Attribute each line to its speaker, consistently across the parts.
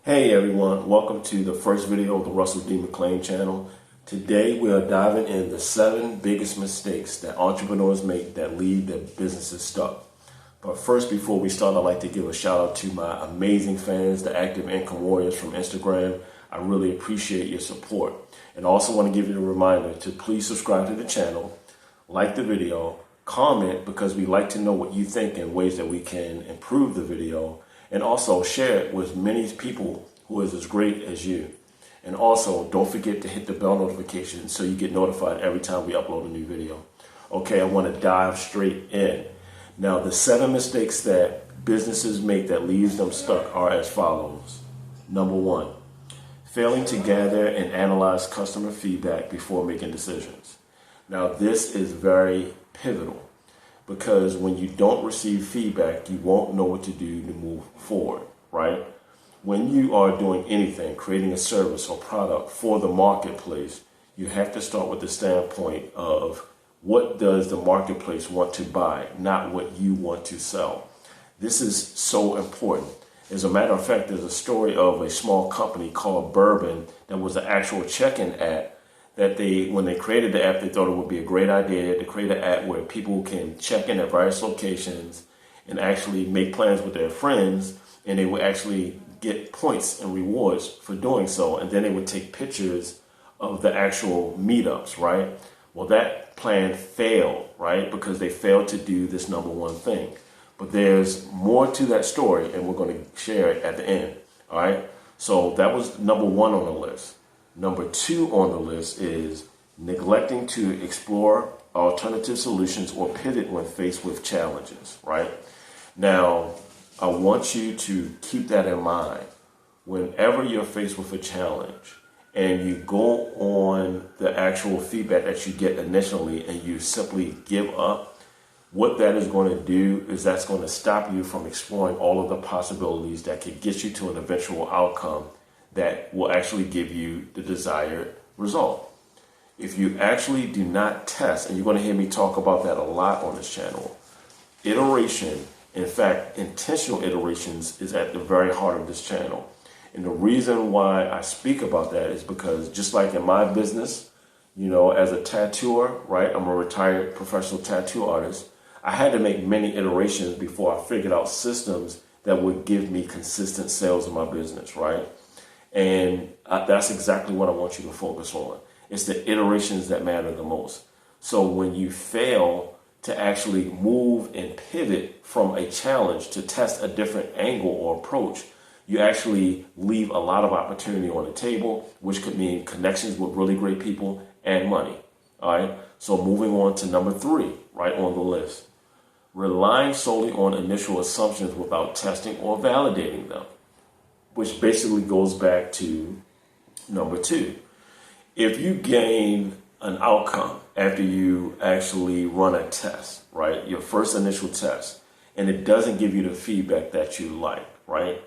Speaker 1: Hey everyone, welcome to the first video of the Russell D. McLean channel. Today we are diving in the 7 biggest mistakes that entrepreneurs make that leave their businesses stuck. But first, before we start, I'd like to give a shout out to my amazing fans, the Active Income Warriors from Instagram. I really appreciate your support. And I also want to give you a reminder to please subscribe to the channel, like the video, comment because we like to know what you think and ways that we can improve the video. And also share it with many people who is as great as you. And also don't forget to hit the bell notification so you get notified every time we upload a new video. Okay, I want to dive straight in. Now, the 7 mistakes that businesses make that leaves them stuck are as follows. Number 1, failing to gather and analyze customer feedback before making decisions. Now, this is very pivotal. Because when you don't receive feedback, you won't know what to do to move forward, right? When you are doing anything, creating a service or product for the marketplace, you have to start with the standpoint of what does the marketplace want to buy, not what you want to sell. This is so important. As a matter of fact, there's a story of a small company called Bourbon that was an actual check-in app that when they created the app, they thought it would be a great idea to create an app where people can check in at various locations and actually make plans with their friends, and they would actually get points and rewards for doing so, and then they would take pictures of the actual meetups, right? Well, that plan failed, right? Because they failed to do this number 1 thing. But there's more to that story, and we're going to share it at the end, all right? So that was number 1 on the list. Number 2 on the list is neglecting to explore alternative solutions or pivot when faced with challenges, right? Now, I want you to keep that in mind. Whenever you're faced with a challenge and you go on the actual feedback that you get initially and you simply give up, what that is going to do is that's going to stop you from exploring all of the possibilities that could get you to an eventual outcome that will actually give you the desired result. If you actually do not test, and you're going to hear me talk about that a lot on this channel, iteration, in fact, intentional iterations is at the very heart of this channel. And the reason why I speak about that is because just like in my business, as a tattooer, right? I'm a retired professional tattoo artist. I had to make many iterations before I figured out systems that would give me consistent sales in my business, right? And that's exactly what I want you to focus on. It's the iterations that matter the most. So when you fail to actually move and pivot from a challenge to test a different angle or approach, you actually leave a lot of opportunity on the table, which could mean connections with really great people and money. All right. So moving on to number 3, right on the list, relying solely on initial assumptions without testing or validating them, which basically goes back to number 2. If you gain an outcome after you actually run a test, right, your first initial test, and it doesn't give you the feedback that you like, right,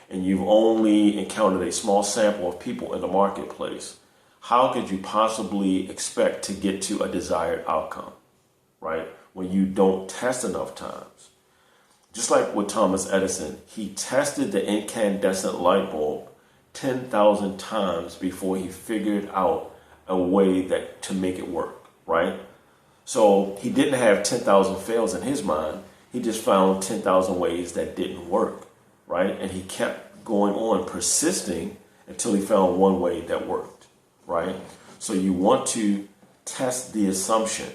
Speaker 1: and you've only encountered a small sample of people in the marketplace, how could you possibly expect to get to a desired outcome, right, when you don't test enough times? Just like with Thomas Edison, he tested the incandescent light bulb 10,000 times before he figured out a way to make it work, right? So he didn't have 10,000 fails in his mind. He just found 10,000 ways that didn't work, right? And he kept going on, persisting until he found one way that worked, right? So you want to test the assumption,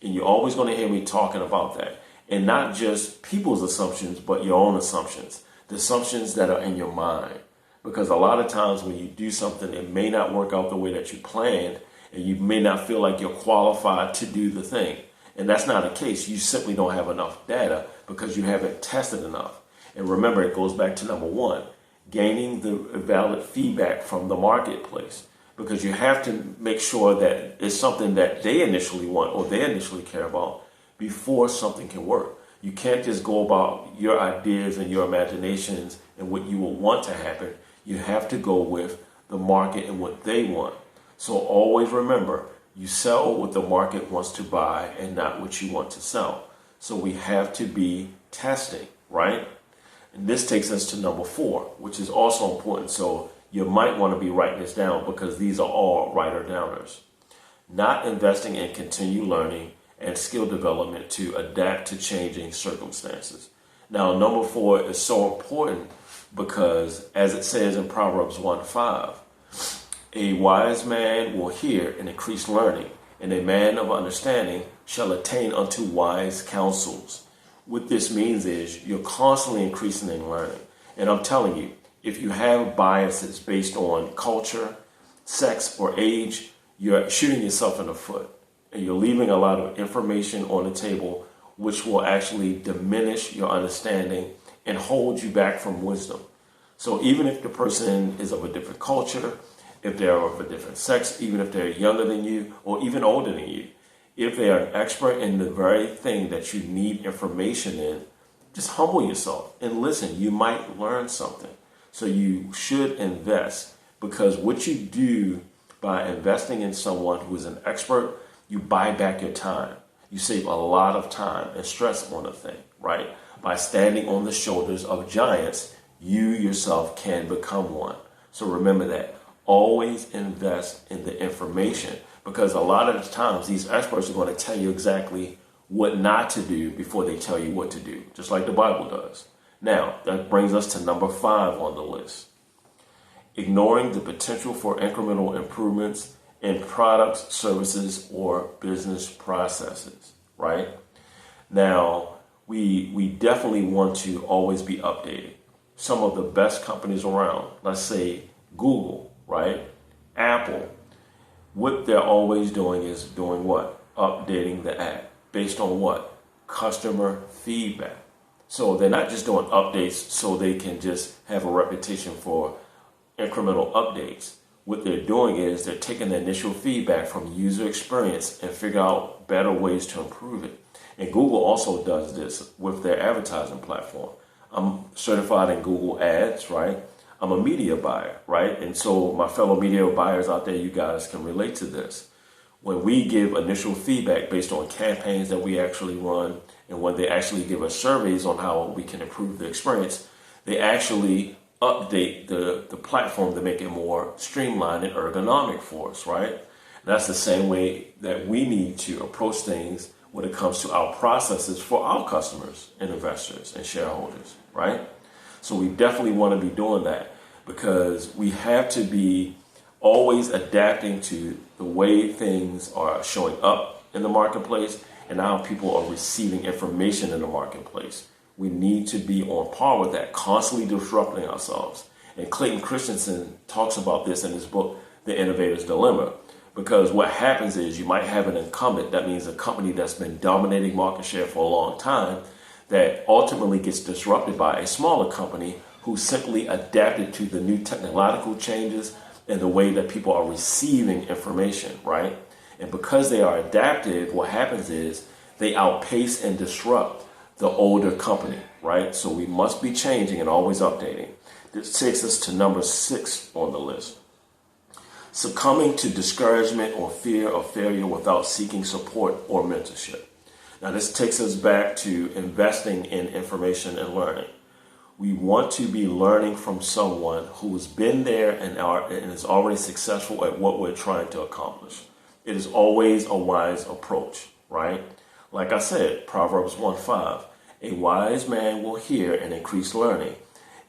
Speaker 1: and you're always going to hear me talking about that. And not just people's assumptions, but your own assumptions, the assumptions that are in your mind. Because a lot of times when you do something, it may not work out the way that you planned, and you may not feel like you're qualified to do the thing. And that's not the case. You simply don't have enough data because you haven't tested enough. And remember, it goes back to number 1, gaining the valid feedback from the marketplace. Because you have to make sure that it's something that they initially want or they initially care about before something can work. You can't just go about your ideas and your imaginations and what you will want to happen. You have to go with the market and what they want. So always remember, you sell what the market wants to buy and not what you want to sell. So we have to be testing, right? And this takes us to number 4, which is also important. So you might want to be writing this down because these are all writer downers. Not investing in continued learning and skill development to adapt to changing circumstances. Now, number 4 is so important because, as it says in Proverbs 1:5, a wise man will hear and increase learning, and a man of understanding shall attain unto wise counsels. What this means is you're constantly increasing in learning. And I'm telling you, if you have biases based on culture, sex, or age, you're shooting yourself in the foot. And you're leaving a lot of information on the table, which will actually diminish your understanding and hold you back from wisdom. So even if the person is of a different culture, if they're of a different sex, even if they're younger than you or even older than you, if they are an expert in the very thing that you need information in, just humble yourself and listen. You might learn something. So you should invest, because what you do by investing in someone who is an expert, you buy back your time. You save a lot of time and stress on a thing, right? By standing on the shoulders of giants, you yourself can become one. So remember that. Always invest in the information, because a lot of the times these experts are going to tell you exactly what not to do before they tell you what to do, just like the Bible does. Now, that brings us to number 5 on the list. Ignoring the potential for incremental improvements in products, services, or business processes, right? Now, we definitely want to always be updated. Some of the best companies around, let's say Google, right? Apple, what they're always doing is doing what? Updating the app based on what? Customer feedback. So they're not just doing updates so they can just have a reputation for incremental updates. What they're doing is they're taking the initial feedback from user experience and figure out better ways to improve it. And Google also does this with their advertising platform. I'm certified in Google Ads, right? I'm a media buyer, right? And so my fellow media buyers out there, you guys can relate to this. When we give initial feedback based on campaigns that we actually run, and when they actually give us surveys on how we can improve the experience, they actually update the platform to make it more streamlined and ergonomic for us, right? And that's the same way that we need to approach things when it comes to our processes for our customers and investors and shareholders, right? So we definitely want to be doing that, because we have to be always adapting to the way things are showing up in the marketplace and how people are receiving information in the marketplace. We need to be on par with that, constantly disrupting ourselves. And Clayton Christensen talks about this in his book, The Innovator's Dilemma, because what happens is you might have an incumbent, that means a company that's been dominating market share for a long time, that ultimately gets disrupted by a smaller company who simply adapted to the new technological changes and the way that people are receiving information, right? And because they are adaptive, what happens is they outpace and disrupt the older company, right? So we must be changing and always updating. This takes us to number 6 on the list. Succumbing to discouragement or fear of failure without seeking support or mentorship. Now, this takes us back to investing in information and learning. We want to be learning from someone who has been there and is already successful at what we're trying to accomplish. It is always a wise approach, right? Like I said, Proverbs 1:5, a wise man will hear and increase learning,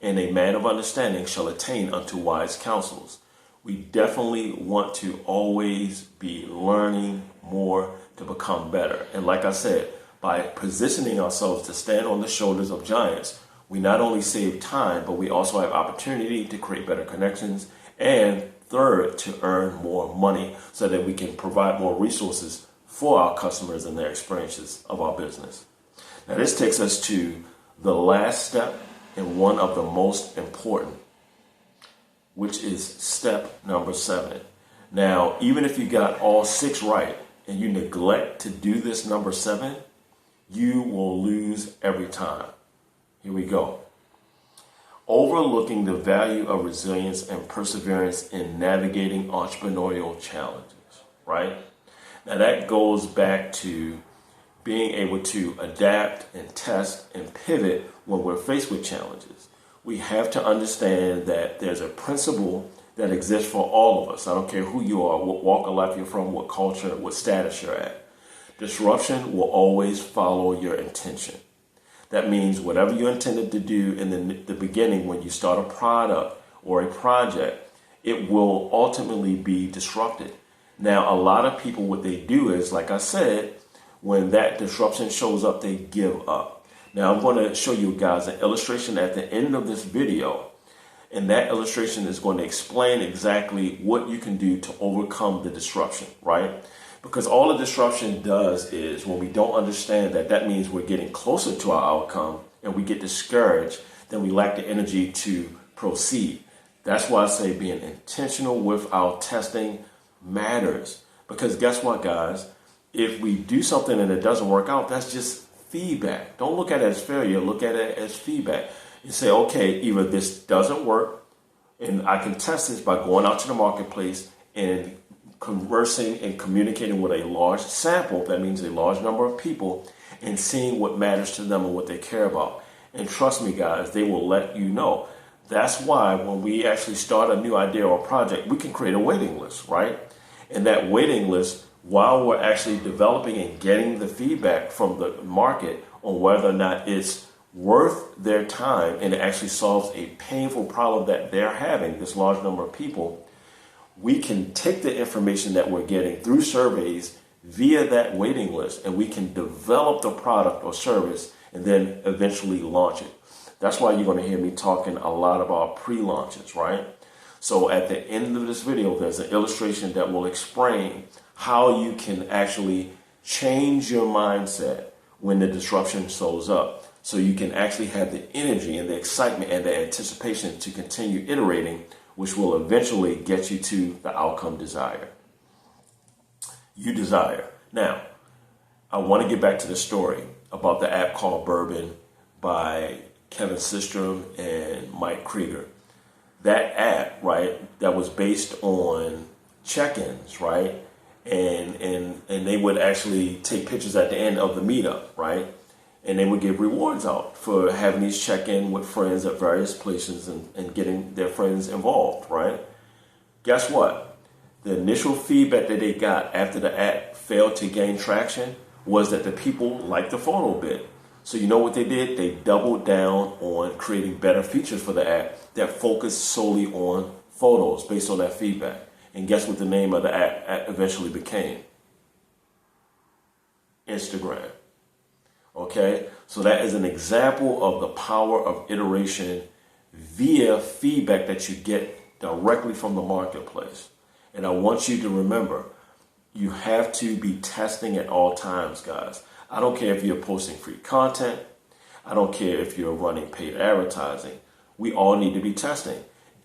Speaker 1: and a man of understanding shall attain unto wise counsels. We definitely want to always be learning more to become better. And like I said, by positioning ourselves to stand on the shoulders of giants, we not only save time, but we also have opportunity to create better connections, and third, to earn more money so that we can provide more resources for our customers and their experiences of our business. Now, this takes us to the last step and one of the most important, which is step number 7. Now, even if you got all 6 right and you neglect to do this number 7, you will lose every time. Here we go. Overlooking the value of resilience and perseverance in navigating entrepreneurial challenges, right? Now that goes back to being able to adapt and test and pivot when we're faced with challenges. We have to understand that there's a principle that exists for all of us. I don't care who you are, what walk of life you're from, what culture, what status you're at. Disruption will always follow your intention. That means whatever you intended to do in the beginning when you start a product or a project, it will ultimately be disrupted. Now, a lot of people, what they do is, like I said, when that disruption shows up, they give up. Now, I'm going to show you guys an illustration at the end of this video. And that illustration is going to explain exactly what you can do to overcome the disruption, right? Because all the disruption does is when we don't understand that, that means we're getting closer to our outcome and we get discouraged, then we lack the energy to proceed. That's why I say being intentional with our testing matters. Because guess what, guys? If we do something and it doesn't work out, that's just feedback. Don't look at it as failure. Look at it as feedback. You say, okay, either this doesn't work and I can test this by going out to the marketplace and conversing and communicating with a large sample, that means a large number of people, and seeing what matters to them and what they care about. And trust me, guys, they will let you know. That's why when we actually start a new idea or project, we can create a waiting list, right? And that waiting list, while we're actually developing and getting the feedback from the market on whether or not it's worth their time and it actually solves a painful problem that they're having, this large number of people, we can take the information that we're getting through surveys via that waiting list, and we can develop the product or service and then eventually launch it. That's why you're going to hear me talking a lot about pre-launches, right? So at the end of this video, there's an illustration that will explain how you can actually change your mindset when the disruption shows up, so you can actually have the energy and the excitement and the anticipation to continue iterating, which will eventually get you to the outcome you desire. Now, I want to get back to the story about the app called Bourbon by Kevin Systrom and Mike Krieger. That app, right, that was based on check-ins, right? And they would actually take pictures at the end of the meetup, right? And they would give rewards out for having these check-in with friends at various places and getting their friends involved, right? Guess what? The initial feedback that they got after the app failed to gain traction was that the people liked the photo bit. So you know what they did? They doubled down on creating better features for the app that focused solely on photos based on that feedback. And guess what the name of the app eventually became? Instagram. Okay, so that is an example of the power of iteration via feedback that you get directly from the marketplace. And I want you to remember, you have to be testing at all times, guys. I don't care if you're posting free content. I don't care if you're running paid advertising. We all need to be testing.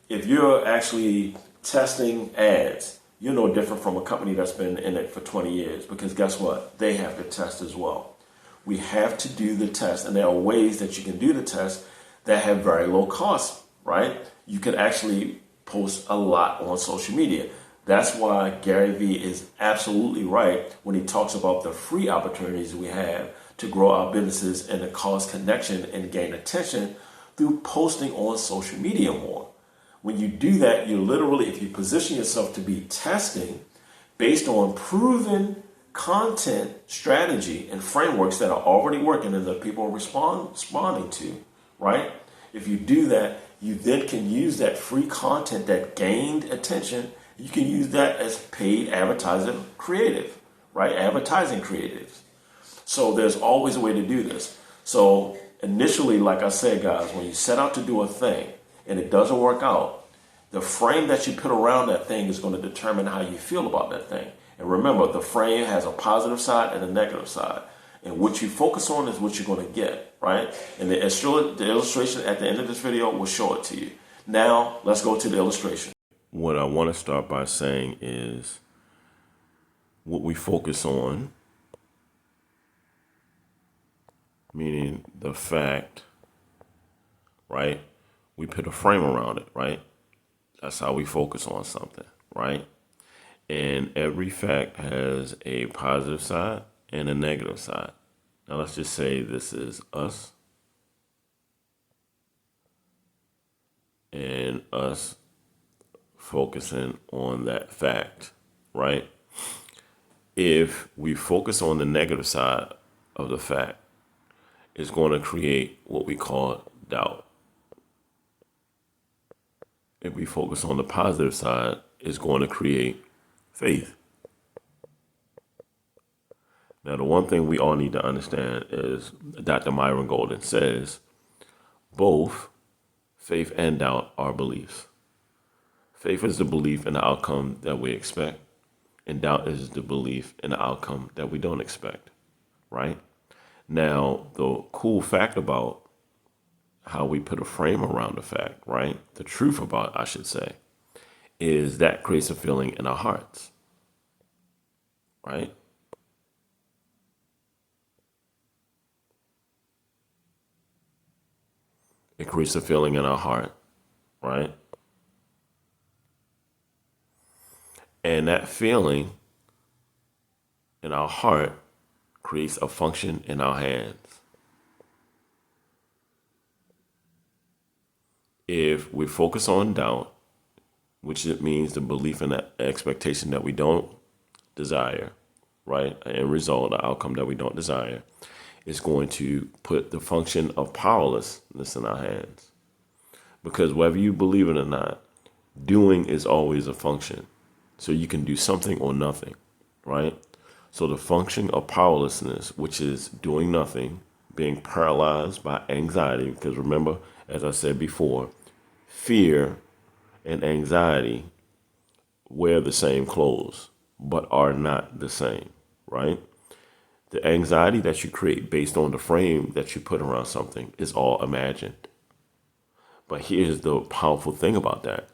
Speaker 1: If you're actually testing ads, you're no different from a company that's been in it for 20 years, because guess what? They have to test as well. We have to do the test, and there are ways that you can do the test that have very low cost, right? You can actually post a lot on social media. That's why Gary Vee is absolutely right when he talks about the free opportunities we have to grow our businesses and to cause connection and gain attention through posting on social media more. When you do that, you literally, if you position yourself to be testing based on proven content strategy and frameworks that are already working and that people are responding to, right? If you do that, you then can use that free content that gained attention. You can use that as paid advertising creative, right? Advertising creatives. So there's always a way to do this. So initially, like I said, guys, when you set out to do a thing and it doesn't work out, the frame that you put around that thing is going to determine how you feel about that thing. And remember, the frame has a positive side and a negative side. And what you focus on is what you're going to get, right? And the illustration at the end of this video will show it to you. Now, let's go to the illustration. What I want to start by saying is what we focus on, meaning the fact, right? We put a frame around it, right? That's how we focus on something, right? And every fact has a positive side and a negative side. Now let's just say this is us and us focusing on that fact, right? If we focus on the negative side of the fact, it's going to create what we call doubt. If we focus on the positive side, it's going to create faith. Now, the one thing we all need to understand is Dr. Myron Golden says both faith and doubt are beliefs. Faith is the belief in the outcome that we expect, and doubt is the belief in the outcome that we don't expect, right? Now, the cool fact about how we put a frame around the fact, right? The truth about it, I should say, is that creates a feeling in our hearts, right? It creates a feeling in our heart, right? And that feeling in our heart creates a function in our hands. If we focus on doubt, which it means the belief in that expectation that we don't desire, right? And result, the outcome that we don't desire, is going to put the function of powerlessness in our hands. Because whether you believe it or not, doing is always a function. So you can do something or nothing, right? So the function of powerlessness, which is doing nothing, being paralyzed by anxiety, because remember, as I said before, fear and anxiety wear the same clothes, but are not the same, right? The anxiety that you create based on the frame that you put around something is all imagined. But here's the powerful thing about that.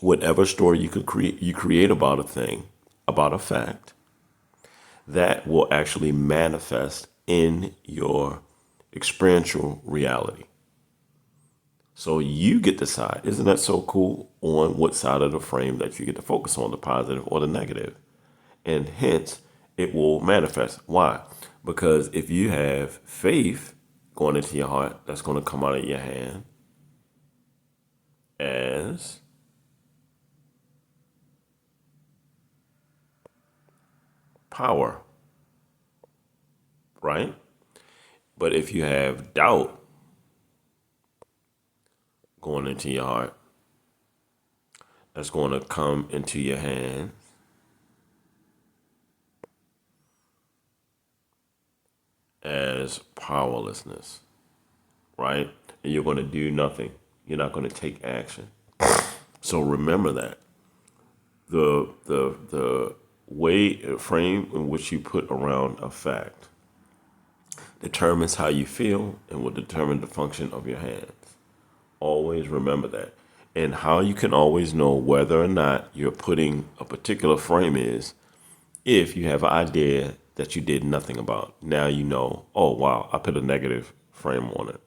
Speaker 1: Whatever story you create about a thing, about a fact, that will actually manifest in your experiential reality. So you get to decide. Isn't that so cool? On what side of the frame that you get to focus on, the positive or the negative. And hence, it will manifest. Why? Because if you have faith going into your heart, that's going to come out of your hand as power, right? But if you have doubt going into your heart, that's going to come into your hand as powerlessness, right? And you're going to do nothing. You're not going to take action. So remember that the way frame in which you put around a fact determines how you feel and will determine the function of your hands. Always remember that. And how you can always know whether or not you're putting a particular frame is if you have an idea that you did nothing about. Now you know, oh, wow, I put a negative frame on it.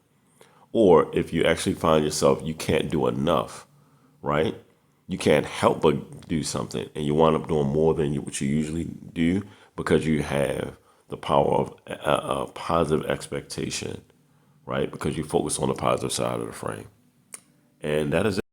Speaker 1: Or if you actually find yourself, you can't do enough, right? You can't help but do something and you wind up doing more than what you usually do because you have the power of a positive expectation, right? Because you focus on the positive side of the frame. And that is it.